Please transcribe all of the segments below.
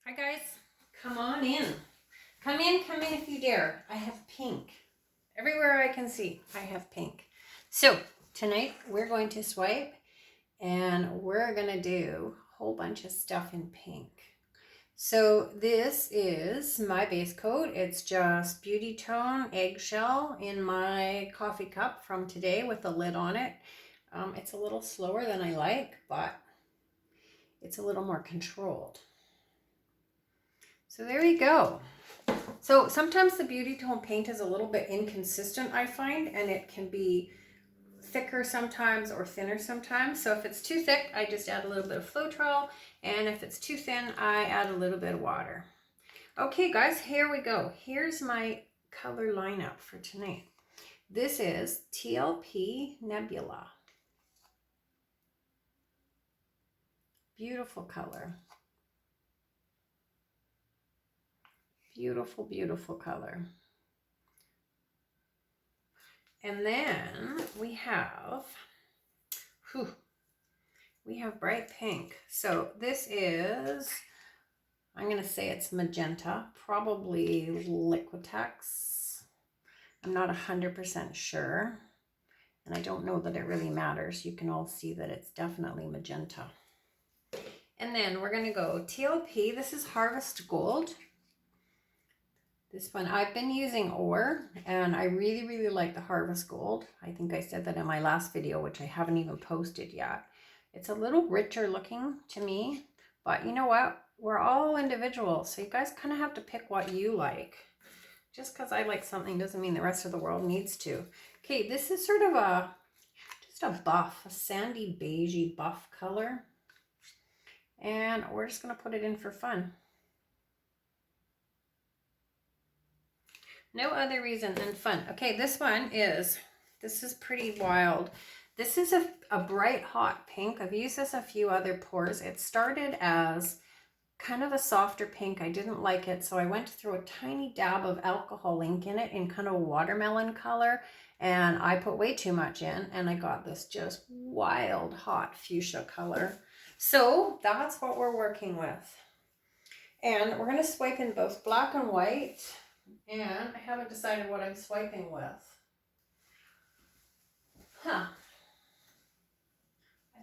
Hi guys, come on in. Come in if you dare. I have pink. Everywhere I can see, I have pink. So tonight we're going to swipe and we're gonna do a whole bunch of stuff in pink. So this is my base coat. It's just Beautytone eggshell in my coffee cup from today with a lid on it. It's a little slower than I like, but it's a little more controlled. So there we go. So sometimes the Beautytone paint is a little bit inconsistent, I find, and it can be thicker sometimes or thinner sometimes. So if it's too thick, I just add a little bit of floetrol, and if it's too thin, I add a little bit of water. Okay guys, here we go. Here's my color lineup for tonight. This is TLP Nebula. Beautiful color. Beautiful, beautiful color. And then we have, bright pink. So this is, I'm going to say it's magenta, probably Liquatex. I'm not 100% sure. And I don't know that it really matters. You can all see that it's definitely magenta. And then we're going to go TLP. This is Harvest Gold. This one, I've been using ore, and I really, really like the Harvest Gold. I think I said that in my last video, which I haven't even posted yet. It's a little richer looking to me, but you know what? We're all individuals, so you guys kind of have to pick what you like. Just because I like something doesn't mean the rest of the world needs to. Okay, this is sort of just a buff, a sandy beigey buff color. And we're just going to put it in for fun. No other reason than fun. Okay, this is pretty wild. This is a bright hot pink. I've used this a few other pours. It started as kind of a softer pink. I didn't like it, so I went through a tiny dab of alcohol ink in it in kind of watermelon color, and I put way too much in, and I got this just wild hot fuchsia color. So that's what we're working with. And we're going to swipe in both black and white. And I haven't decided what I'm swiping with. I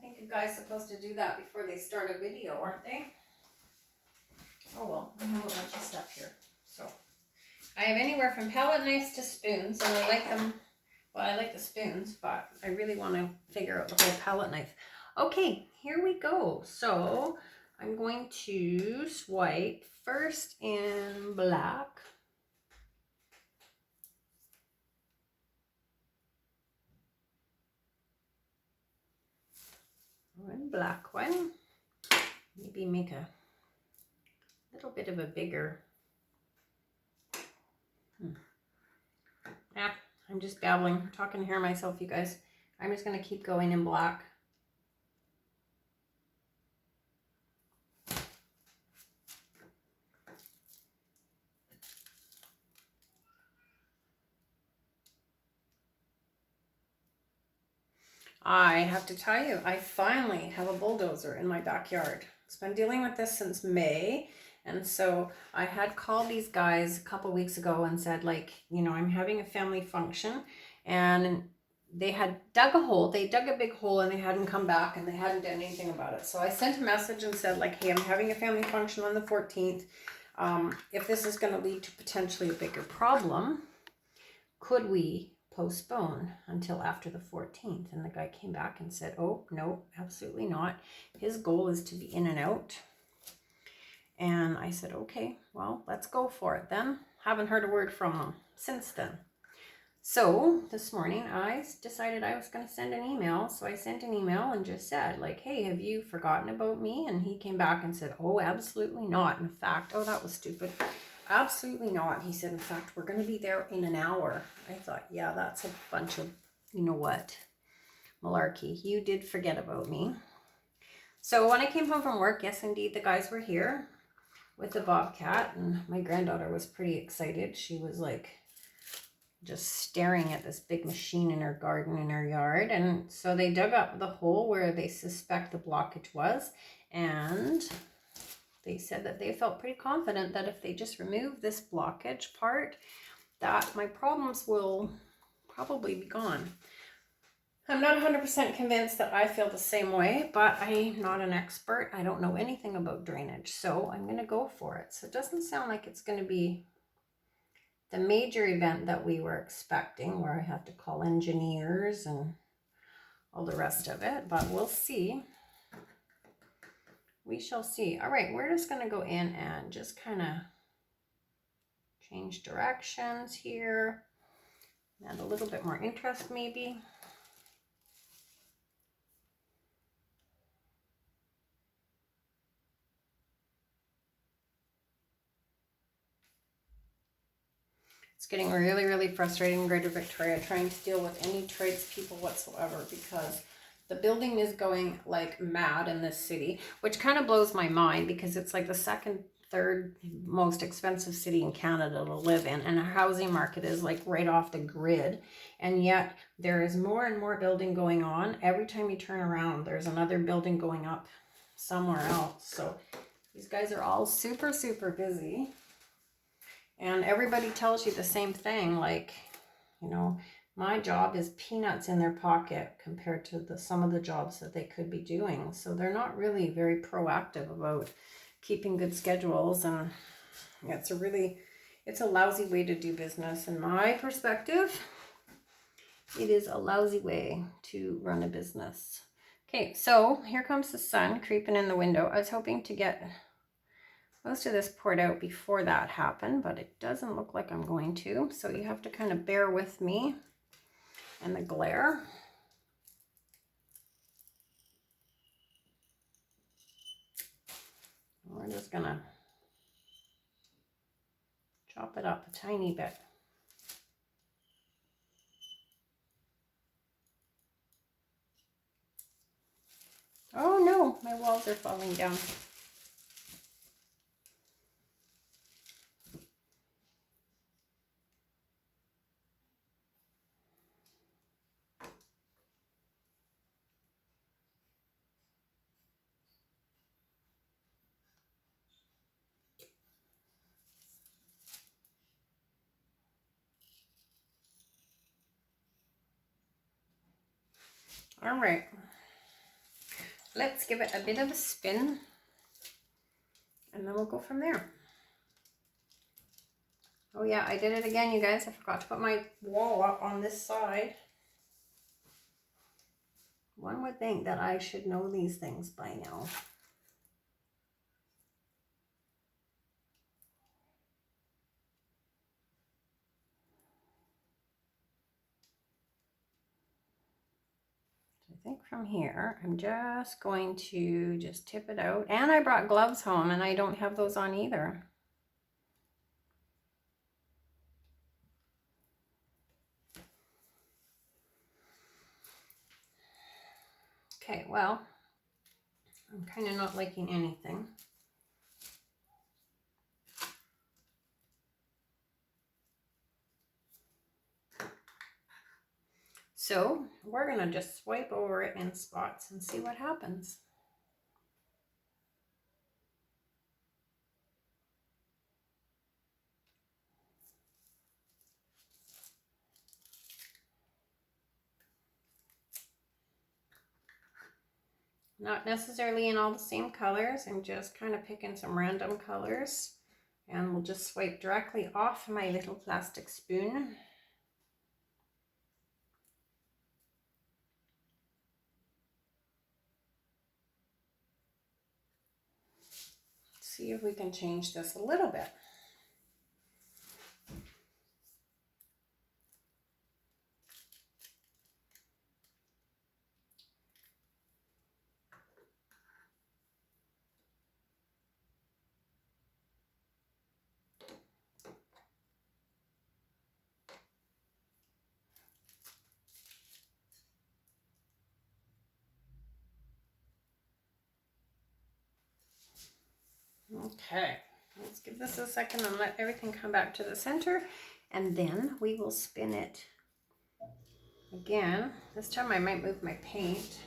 think a guy's supposed to do that before they start a video, aren't they? Oh well, I have a bunch of stuff here. So I have anywhere from palette knives to spoons, and I like them. Well, I like the spoons, but I really want to figure out the whole palette knife. Okay, here we go. So I'm going to swipe first in black. One black one. Maybe make a little bit of a bigger. Yeah, I'm just babbling. I'm talking to hear myself, you guys. I'm just going to keep going in black. I have to tell you, I finally have a bulldozer in my backyard. It's been dealing with this since May. And so I had called these guys a couple weeks ago and said, like, you know, I'm having a family function, and they had dug a hole. They dug a big hole and they hadn't come back and they hadn't done anything about it. So I sent a message and said, like, hey, I'm having a family function on the 14th. If this is going to lead to potentially a bigger problem, could we postpone until after the 14th? And the guy came back and said, oh, no, absolutely not. His goal is to be in and out. And I said, okay, well, let's go for it then. Haven't heard a word from him since then. So this morning I decided I was going to send an email. So I sent an email and just said, like, hey, have you forgotten about me? And he came back and said, oh, absolutely not. In fact, oh, that was stupid. Absolutely not. He said, in fact, we're going to be there in an hour. I thought, yeah, that's a bunch of, you know what, malarkey. You did forget about me. So when I came home from work, yes, indeed, the guys were here with the bobcat, and my granddaughter was pretty excited. She was like just staring at this big machine in her garden, in her yard. And so they dug up the hole where they suspect the blockage was, and they said that they felt pretty confident that if they just remove this blockage part, that my problems will probably be gone. I'm not 100% convinced that I feel the same way, but I'm not an expert. I don't know anything about drainage, so I'm going to go for it. So it doesn't sound like it's going to be the major event that we were expecting, where I have to call engineers and all the rest of it, but we'll see. We shall see. All right, we're just going to go in and just kind of change directions here. Add a little bit more interest maybe. It's getting really, really frustrating in Greater Victoria trying to deal with any tradespeople whatsoever, because the building is going like mad in this city, which kind of blows my mind because it's like the second, third most expensive city in Canada to live in, and our housing market is like right off the grid, and yet there is more and more building going on. Every time you turn around, there's another building going up somewhere else. So these guys are all super, super busy. And everybody tells you the same thing, like, you know, my job is peanuts in their pocket compared to some of the jobs that they could be doing. So they're not really very proactive about keeping good schedules, and it's a lousy way to do business. In my perspective, it is a lousy way to run a business. Okay, so here comes the sun creeping in the window. I was hoping to get most of this poured out before that happened, but it doesn't look like I'm going to. So you have to kind of bear with me and the glare. We're just gonna chop it up a tiny bit. Oh no, my walls are falling down. All right, let's give it a bit of a spin and then we'll go from there. Oh yeah, I did it again, you guys. I forgot to put my wall up on this side. One would think that I should know these things by now. I think from here, I'm just going to just tip it out. And I brought gloves home and I don't have those on either. Okay, well, I'm kind of not liking anything. So we're gonna just swipe over it in spots and see what happens. Not necessarily in all the same colors. I'm just kind of picking some random colors, and we'll just swipe directly off my little plastic spoon. See if we can change this a little bit. Okay, let's give this a second and let everything come back to the center, and then we will spin it again. This time I might move my paint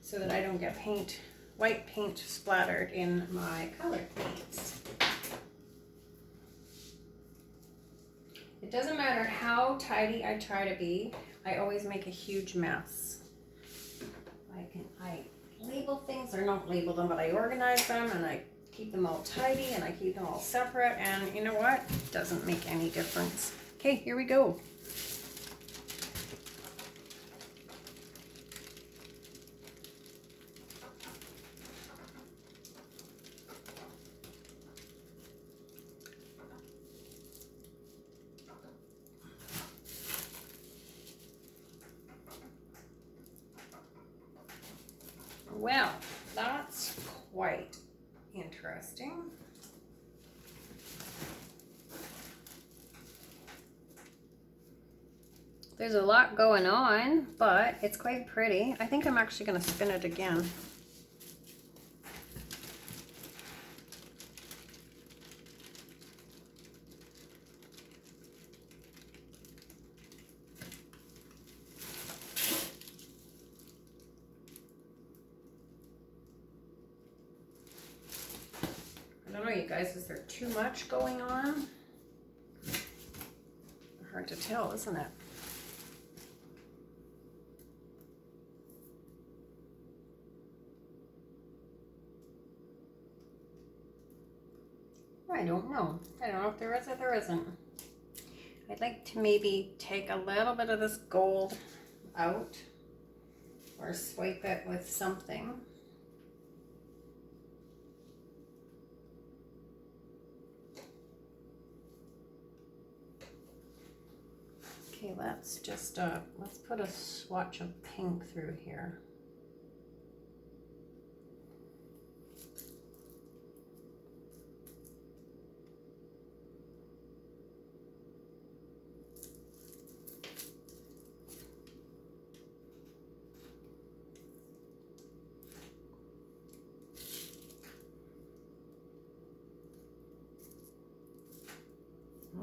so that I don't get paint white paint splattered in my colored paints. It doesn't matter how tidy I try to be, I always make a huge mess. I label things, or not label them, but I organize them and I keep them all tidy and I keep them all separate, and you know what? It doesn't make any difference. Okay, here we go. Well, that's quite interesting. There's a lot going on, but it's quite pretty. I think I'm actually going to spin it again. I don't know, you guys, is there too much going on? Hard to tell, isn't it? I don't know. I don't know if there is or there isn't. I'd like to maybe take a little bit of this gold out or swipe it with something. Okay, let's just let's put a swatch of pink through here.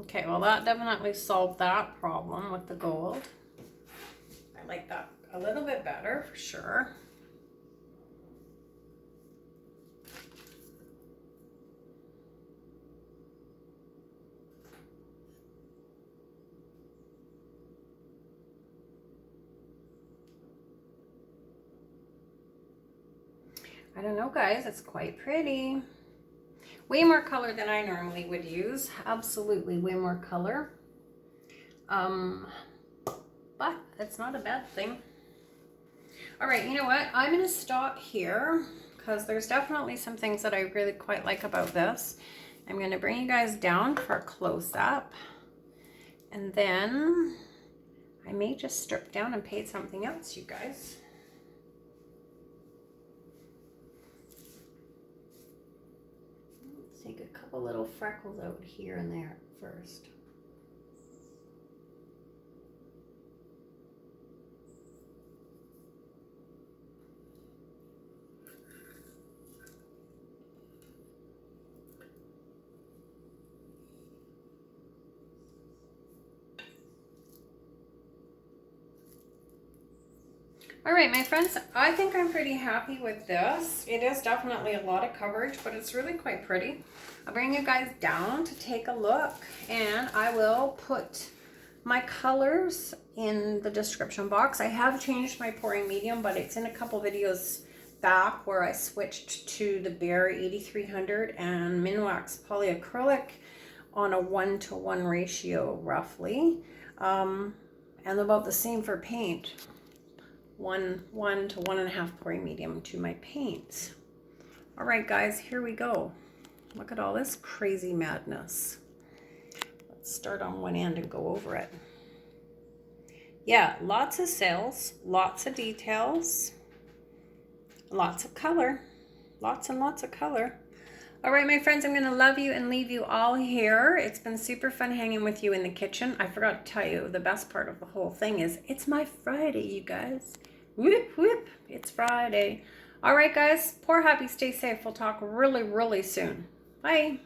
Okay, well that definitely solved that problem with the gold. I like that a little bit better for sure. I don't know, guys, it's quite pretty. Way more color than I normally would use. Absolutely way more color. But it's not a bad thing. All right, you know what? I'm gonna stop here because there's definitely some things that I really quite like about this. I'm gonna bring you guys down for a close-up. And then I may just strip down and paint something else, you guys. Let's take a couple little freckles out here and there first. All right, my friends, I think I'm pretty happy with this. It is definitely a lot of coverage, but it's really quite pretty. I'll bring you guys down to take a look, and I will put my colors in the description box. I have changed my pouring medium, but it's in a couple videos back where I switched to the Behr 8300 and Minwax polyacrylic on a 1-to-1 ratio roughly, and about the same for paint. 1 to 1.5 pouring medium to my paints. All right, guys, here we go. Look at all this crazy madness. Let's start on one end and go over it. Yeah, lots of cells, lots of details, lots of color, lots and lots of color. All right, my friends, I'm gonna love you and leave you all here. It's been super fun hanging with you in the kitchen. I forgot to tell you, the best part of the whole thing is it's my Friday, you guys. Whoop, whoop, it's Friday. All right, guys, pour happy, stay safe. We'll talk really, really soon. Bye.